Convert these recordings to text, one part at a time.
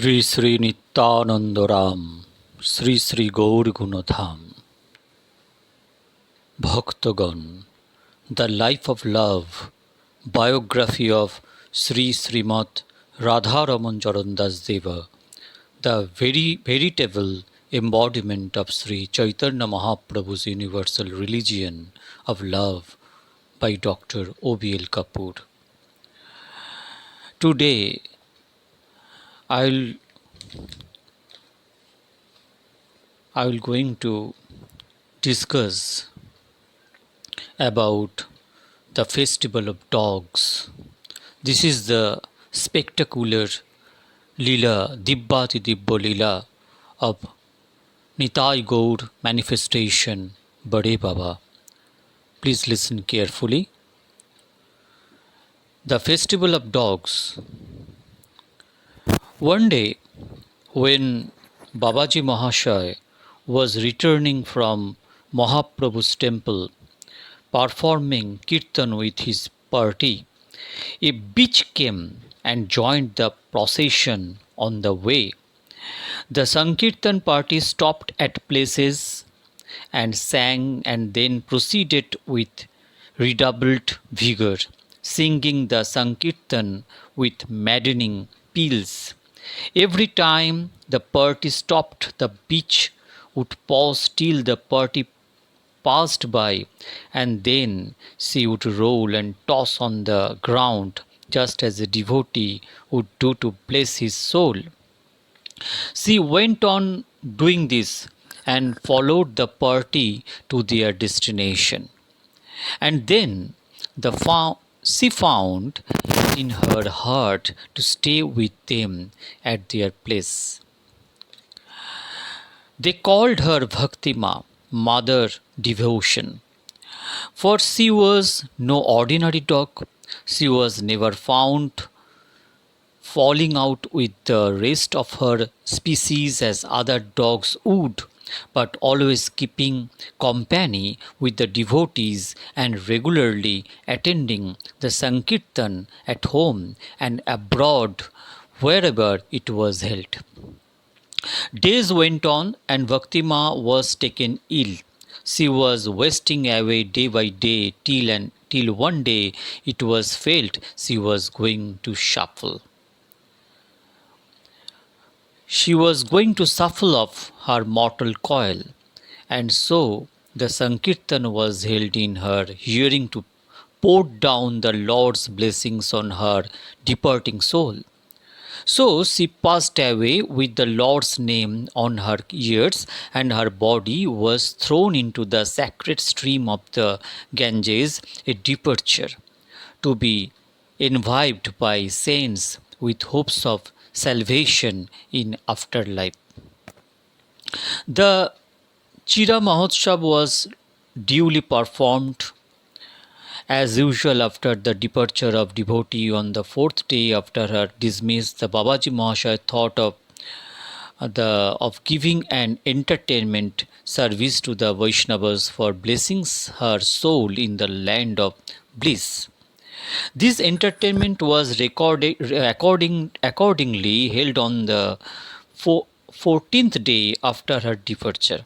শ্রী শ্রী নিত্যানন্দরাম শ্রী শ্রী গৌর গুণধাম ভক্তগণ, the life of love biography of Sri Srimat Radha Raman Charan Das Deva, the very veritable embodiment of Sri Chaitanya Mahaprabhu's universal religion of love by Dr. O.B.L. Kapoor. Today I will going to discuss about the festival of dogs. This is the spectacular Lila, Divyo Lila of Nitai Gour manifestation Barehbaba. Please listen carefully. The festival of dogs. One day, when Babaji Mahasaya was returning from Mahaprabhu's temple, performing kirtan with his party, a bitch came and joined the procession on the way. The Sankirtan party stopped at places and sang and then proceeded with redoubled vigor, singing the Sankirtan with maddening peals. Every time the party stopped, the bitch would pause till the party passed by, and then she would roll and toss on the ground just as a devotee would do to bless his soul. She went on doing this and followed the party to their destination. And then she found in her heart to stay with them at their place. They called her Bhaktima, Mother Devotion, for she was no ordinary dog. She was never found falling out with the rest of her species as other dogs would, but always keeping company with the devotees and regularly attending the Sankirtan at home and abroad wherever it was held. Days went on and Bhaktima was taken ill. She was wasting away day by day till one day it was felt she was going to shuffle. She was going to shuffle off her mortal coil, and so the Sankirtan was held in her hearing to pour down the Lord's blessings on her departing soul. So she passed away with the Lord's name on her ears, and her body was thrown into the sacred stream of the Ganges, a departure to be imbibed by saints with hopes of salvation in afterlife. The Chira Mahotsav was duly performed as usual after the departure of devotee. On the fourth day after her dismiss, the Babaji Mahasaya thought of giving an entertainment service to the Vaishnavas for blessing her soul in the land of bliss. This entertainment was accordingly held on the 14th day after her departure.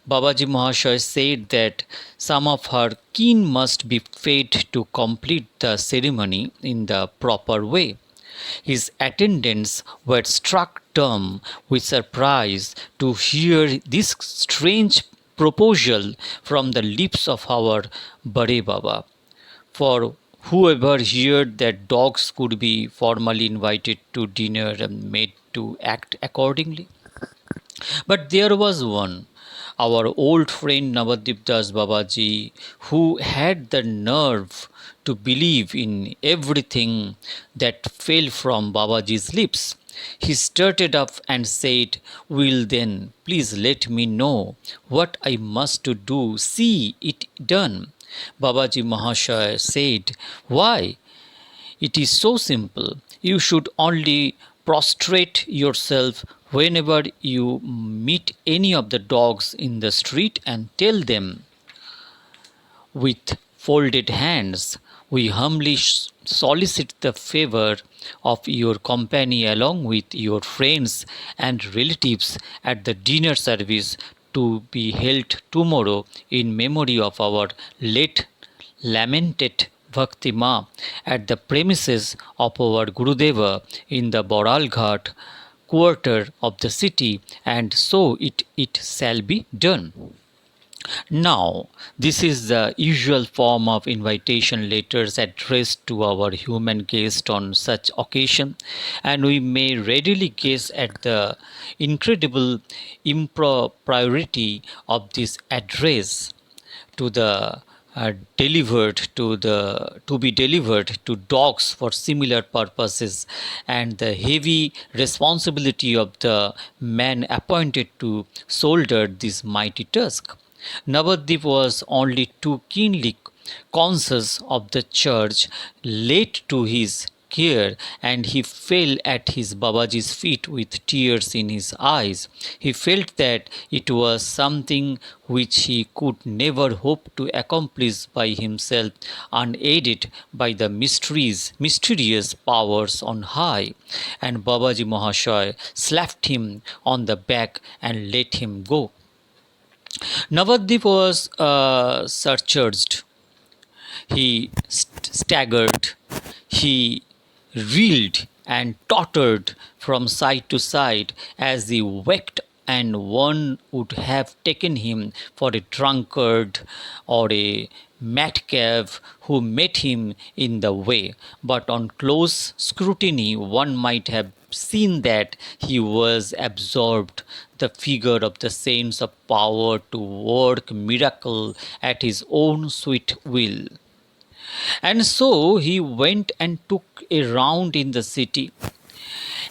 Babaji Mahasaya said that some of her kin must be fed to complete the ceremony in the proper way. His attendants were struck dumb with surprise to hear this strange proposal from the lips of our Barehbaba. For whoever heard that dogs could be formally invited to dinner and made to act accordingly? But there was one, our old friend Navadip Das Babaji, who had the nerve to believe in everything that fell from Babaji's lips. He started up and said, "Will then please let me know what I must to do, see it done." Babaji Mahasaya said, "Why? It is so simple. You should only prostrate yourself whenever you meet any of the dogs in the street and tell them with folded hands, We humbly solicit the favor of your company along with your friends and relatives at the dinner service to be held tomorrow in memory of our late lamented Bhakti Ma at the premises of our Gurudeva in the Boralghat quarter of the city, and so it shall be done. Now, this is the usual form of invitation letters addressed to our human guest on such occasion, and we may readily guess at the incredible impropriety of this address to the to be delivered to dogs for similar purposes, and the heavy responsibility of the man appointed to shoulder this mighty task. Navadip was only too keenly conscious of the charge laid to his care, and he fell at his Babaji's feet with tears in his eyes. He felt that it was something which he could never hope to accomplish by himself, unaided by the mysterious powers on high. And Babaji Mahasaya slapped him on the back and let him go. Navadip was surcharged. He staggered, he reeled and tottered from side to side as he wept, and one would have taken him for a drunkard or a madcap who met him in the way. But on close scrutiny, one might have seen that he was absorbed, the figure of the saints of power to work miracle at his own sweet will. And so he went and took a round in the city,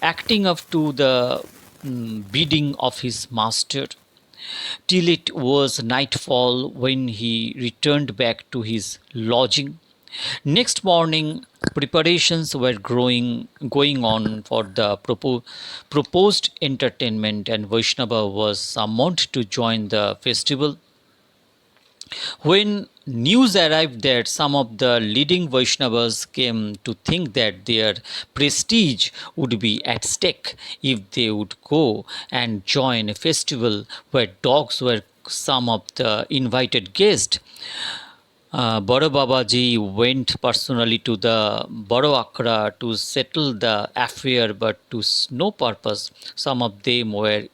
acting up to the bidding of his master, till it was nightfall when he returned back to his lodging. Next morning, preparations were going on for the proposed entertainment, and Vaishnava was summoned to join the festival. When news arrived that some of the leading Vaishnavas came to think that their prestige would be at stake if they would go and join a festival where dogs were some of the invited guests, Barehbaba ji went personally to the Baro Akra to settle the affair, but to no purpose. Some of them were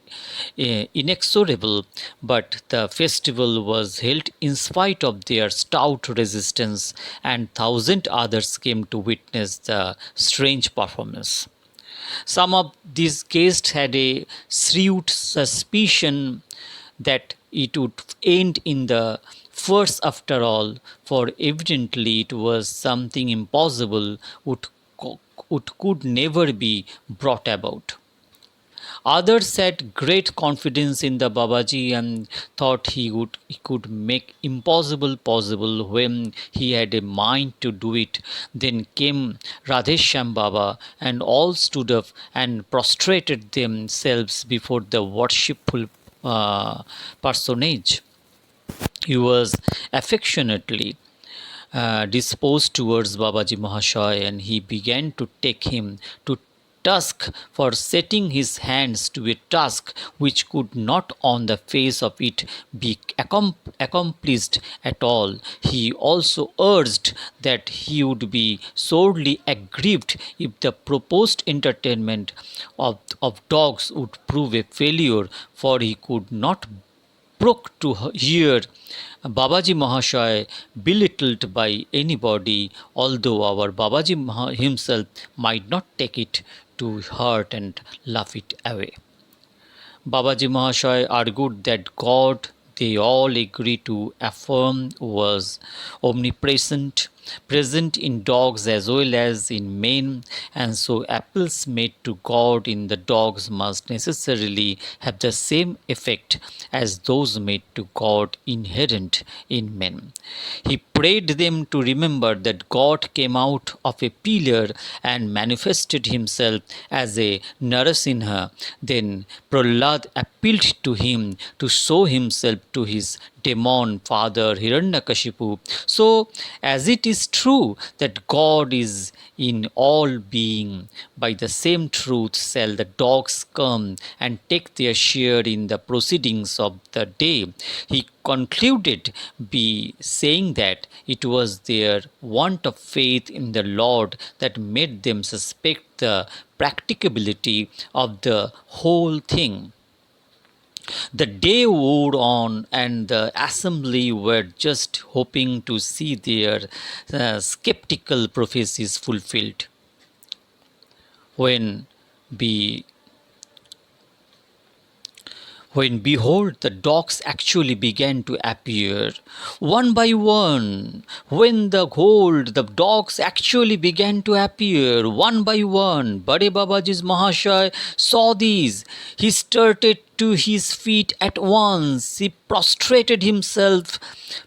inexorable, but the festival was held in spite of their stout resistance, and thousand others came to witness the strange performance. Some of these guests had a shrewd suspicion that it would end in the first after all, for evidently it was something impossible would could never be brought about. Others had great confidence in the Babaji and thought he could make impossible possible when he had a mind to do it. Then came Radhesham Baba, and all stood up and prostrated themselves before the worshipful personage. He was affectionately disposed towards Babaji Mahasaya, and he began to take him to task for setting his hands to a task which could not on the face of it be accomplished at all. He also urged that he would be sorely aggrieved if the proposed entertainment of dogs would prove a failure, for he could not brook to hear Babaji Mahasaya belittled by anybody, although our Babaji himself might not take it to heart and laugh it away. Babaji Mahasaya argued that God, they all agree to affirm, was omnipresent, present in dogs as well as in men, and so appeals made to God in the dogs must necessarily have the same effect as those made to God inherent in men. He prayed them to remember that God came out of a pillar and manifested himself as a Narasimha. Then Prahlad appealed to him to show himself to his demon father Hiranyakashipu. So, as it is true that God is in all being, by the same truth shall the dogs come and take their share in the proceedings of the day. He concluded by saying that it was their want of faith in the Lord that made them suspect the practicability of the whole thing. The day wore on, and the assembly were just hoping to see their skeptical prophecies fulfilled. When be when behold the dogs actually began to appear one by one. When the gold the dogs actually began to appear one by one, Barebabaji's Mahashai saw these. He started to his feet at once. He prostrated himself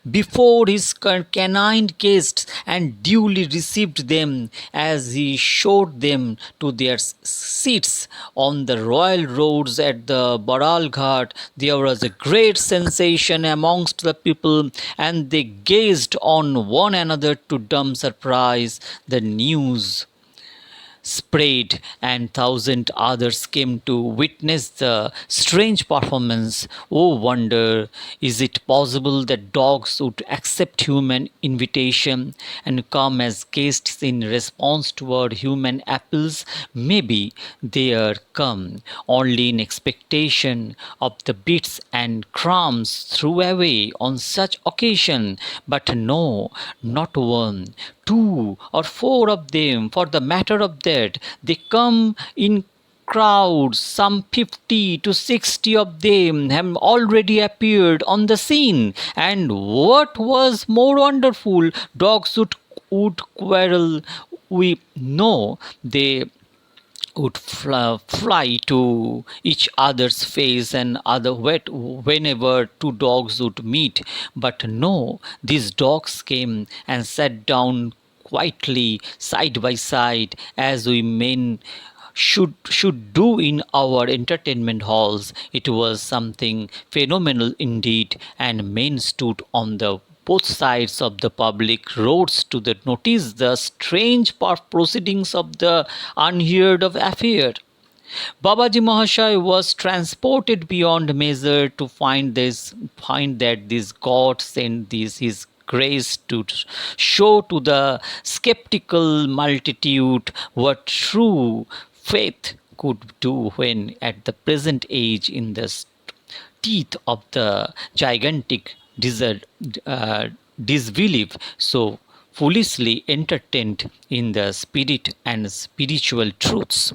before his canine guests and duly received them as he showed them to their seats on the royal roads at the Baral Ghat. There was a great sensation amongst the people, and they gazed on one another to dumb surprise. The news spread, and thousand others came to witness the strange performance. Oh wonder, is it possible that dogs would accept human invitation and come as guests in response to our human appeals? Maybe they are come only in expectation of the bits and crumbs thrown away on such occasion. But no, not one, two, or four of them, for the matter of that. They come in crowds. Some 50 to 60 of them have already appeared on the scene. And what was more wonderful, dogs would quarrel. We know they would fly to each other's face and other whenever two dogs would meet. But no, these dogs came and sat down quietly side by side as we men should do in our entertainment halls. It was something phenomenal indeed, and men stood on the both sides of the public roads to the notice the strange proceedings of the unheard of affair. Babaji Mahashai was transported beyond measure to find that this God sent this his grace to show to the skeptical multitude what true faith could do when at the present age in the teeth of the gigantic desert, disbelief so foolishly entertained in the spirit and spiritual truths.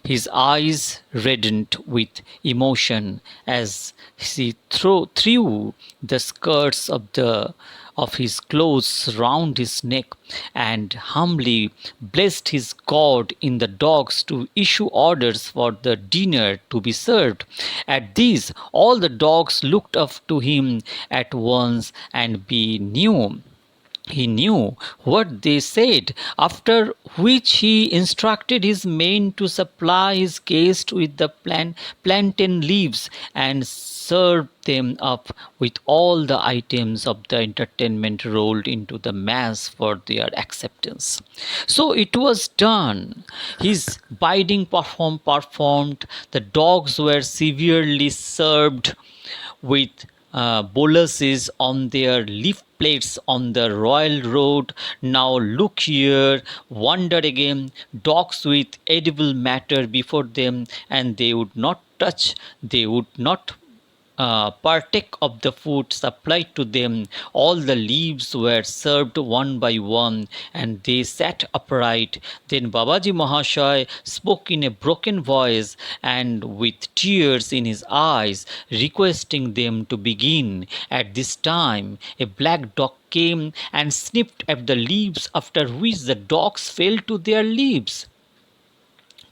His eyes reddened with emotion as he threw the skirts of his clothes round his neck and humbly blessed his God in the dogs to issue orders for the dinner to be served. At this, all the dogs looked up to him at once, and he knew what they said, after which he instructed his men to supply his guests with the plantain leaves and serve them up with all the items of the entertainment rolled into the mass for their acceptance. So it was done. His bidding performed. The dogs were severely served with boluses on their leaf plates on the royal road. Now look here, wonder again, dogs with edible matter before them, and they would not touch, they would not partake of the food supplied to them. All the leaves were served one by one, and they sat upright. Then Babaji Mahashai spoke in a broken voice and with tears in his eyes, requesting them to begin. At this time, a black dog came and sniffed at the leaves, after which the dogs fell to their leaves,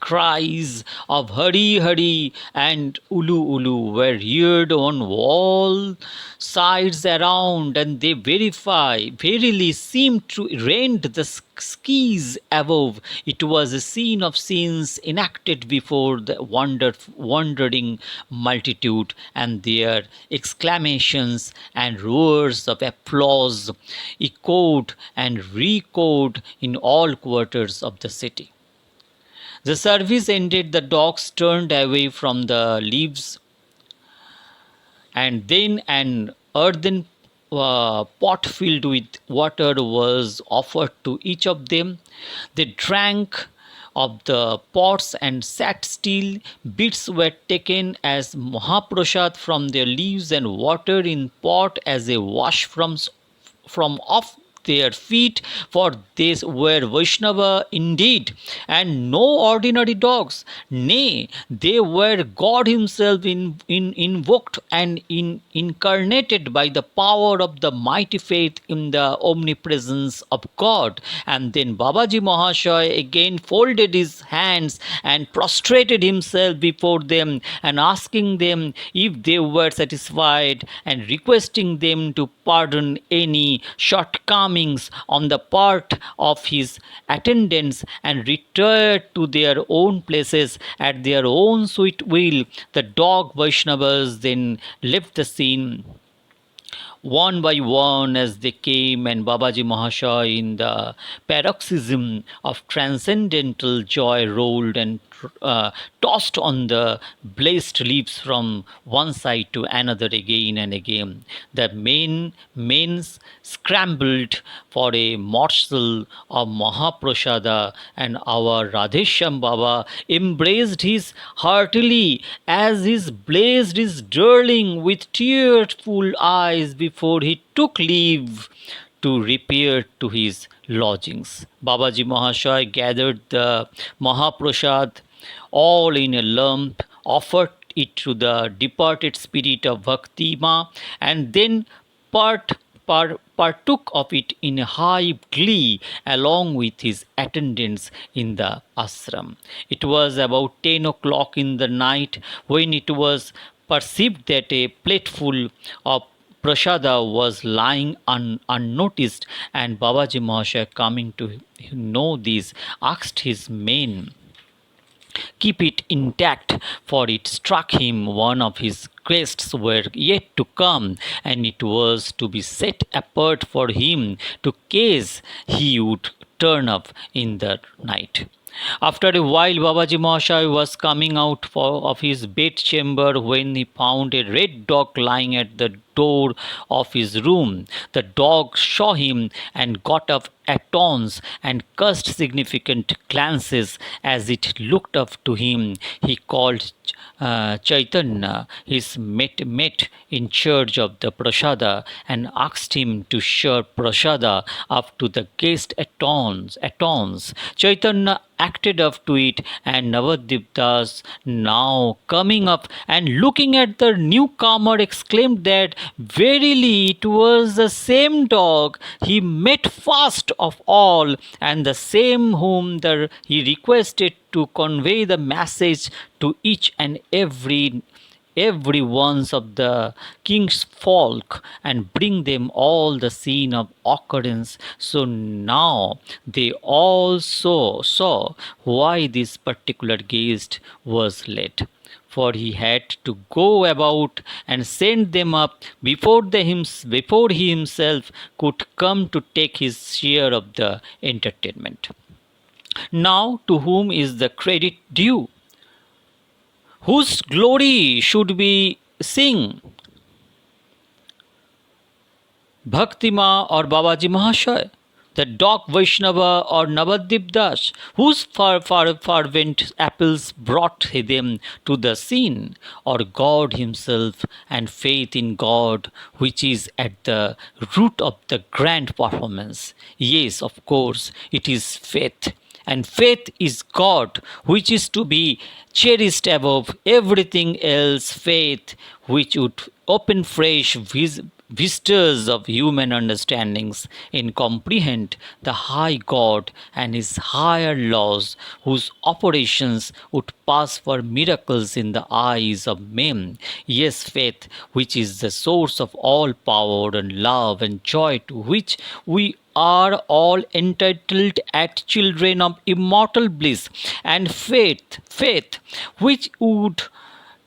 cries of Hari Hari and Ulu Ulu were heard on all sides around, and they verily seemed to rend the skies above. It was a scene of scenes enacted before the wondering multitude, and their exclamations and roars of applause echoed and re-echoed in all quarters of the city. The service ended, the dogs turned away from the leaves, and then an earthen pot filled with water was offered to each of them. They drank of the pots and sat still. Bits were taken as Mahaprasad from their leaves and water in pot as a wash from off their feet, for they were Vaishnava indeed, and no ordinary dogs. Nay, they were God Himself invoked and incarnated by the power of the mighty faith in the omnipresence of God. And then Babaji Mahasaya again folded his hands and prostrated himself before them and asking them if they were satisfied and requesting them to pardon any shortcomings on the part of his attendants and retired to their own places at their own sweet will. The dog Vaishnavas then left the scene one by one as they came, and Babaji Mahasaya, in the paroxysm of transcendental joy, rolled and tossed on the blessed leaves from one side to another again and again. The mains scrambled for a morsel of Mahaprasada, and our Radhesham Baba embraced his heartily as he blazed his darling with tearful eyes before he took leave to repair to his lodgings. Babaji Mahasaya gathered the Mahaprasad all in a lump, offered it to the departed spirit of Bhaktima, and then partook of it in high glee along with his attendants in the ashram. It was about 10 o'clock in the night when it was perceived that a plateful of prasada was lying unnoticed, and Babaji Mahasaya, coming to know this, asked his men keep it intact, for it struck him one of his guests were yet to come, and it was to be set apart for him to case he would turn up in the night. After a while, Babaji Mahasaya was coming out of his bedchamber when he found a red dog lying at the door of his room. The dog saw him and got up at once and cast significant glances as it looked up to him. He called Chaitanya, his mate in charge of the prasada, and asked him to share prasada up to the guest at once. Chaitanya acted up to it, and Navadip Das, now coming up and looking at the newcomer, exclaimed that verily it was the same dog he met first of all, and the same whom he requested to convey the message to each and every one of the king's folk and bring them all the scene of occurrence. So now they also saw why this particular guest was late, for he had to go about and send them up before he himself could come to take his share of the entertainment. Now to whom is the credit due? Whose glory should we sing? Bhaktima or Babaji Mahasaya? The dog Vaishnava or Navadip Das, whose fervent appeals brought them to the scene, or God Himself and faith in God, which is at the root of the grand performance? Yes, of course, it is faith. And faith is God, which is to be cherished above everything else. Faith which would open fresh vistas of human understandings in comprehend the high God and his higher laws, whose operations would pass for miracles in the eyes of men. Yes, faith, which is the source of all power and love and joy, to which we are all entitled as children of immortal bliss, and faith, which would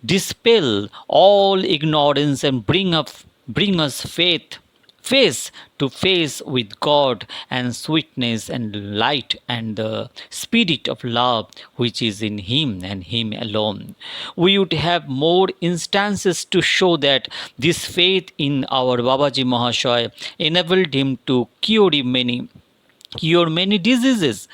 dispel all ignorance and bring us face to face with God and sweetness and light and the spirit of love which is in Him and Him alone. We would have more instances to show that this faith in our Babaji Mahashaya enabled him to cure many diseases,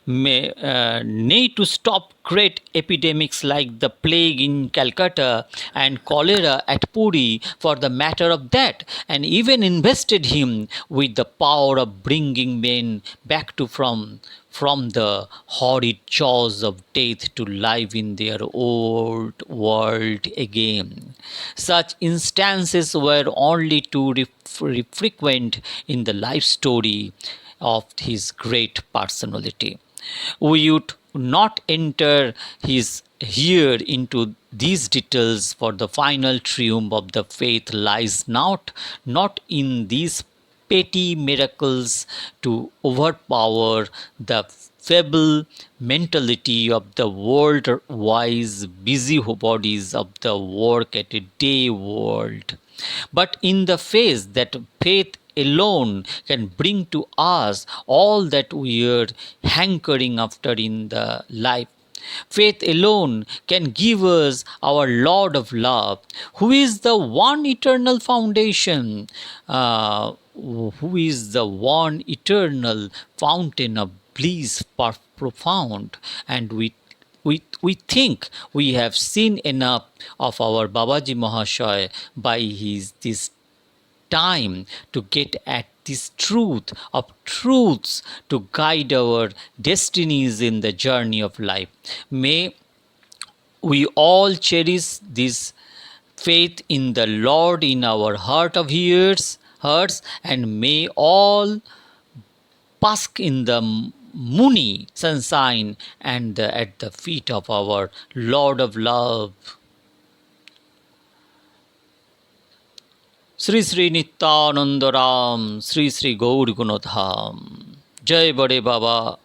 need to stop great epidemics like the plague in Calcutta and cholera at Puri for the matter of that, and even invested him with the power of bringing men back to from the horrid jaws of death to life in their old world again. Such instances were only too frequent in the life story of his great personality. We would not enter his here into these details, for the final triumph of the faith lies not in these petty miracles to overpower the feeble mentality of the world wise busybodies of the work at a day world, but in the face that faith alone can bring to us all that we are hankering after in the life. Faith alone can give us our Lord of love, who is the one eternal foundation, who is the one eternal fountain of bliss profound, and we think we have seen enough of our Babaji Mahashaya by his this time to get at this truth of truths to guide our destinies in the journey of life. May we all cherish this faith in the Lord in our hearts, and may all bask in the moony sunshine and at the feet of our Lord of love. Shri Shri Nityanand Ram, Shri Shri Gaur Gunadham. जय बड़े बाबा।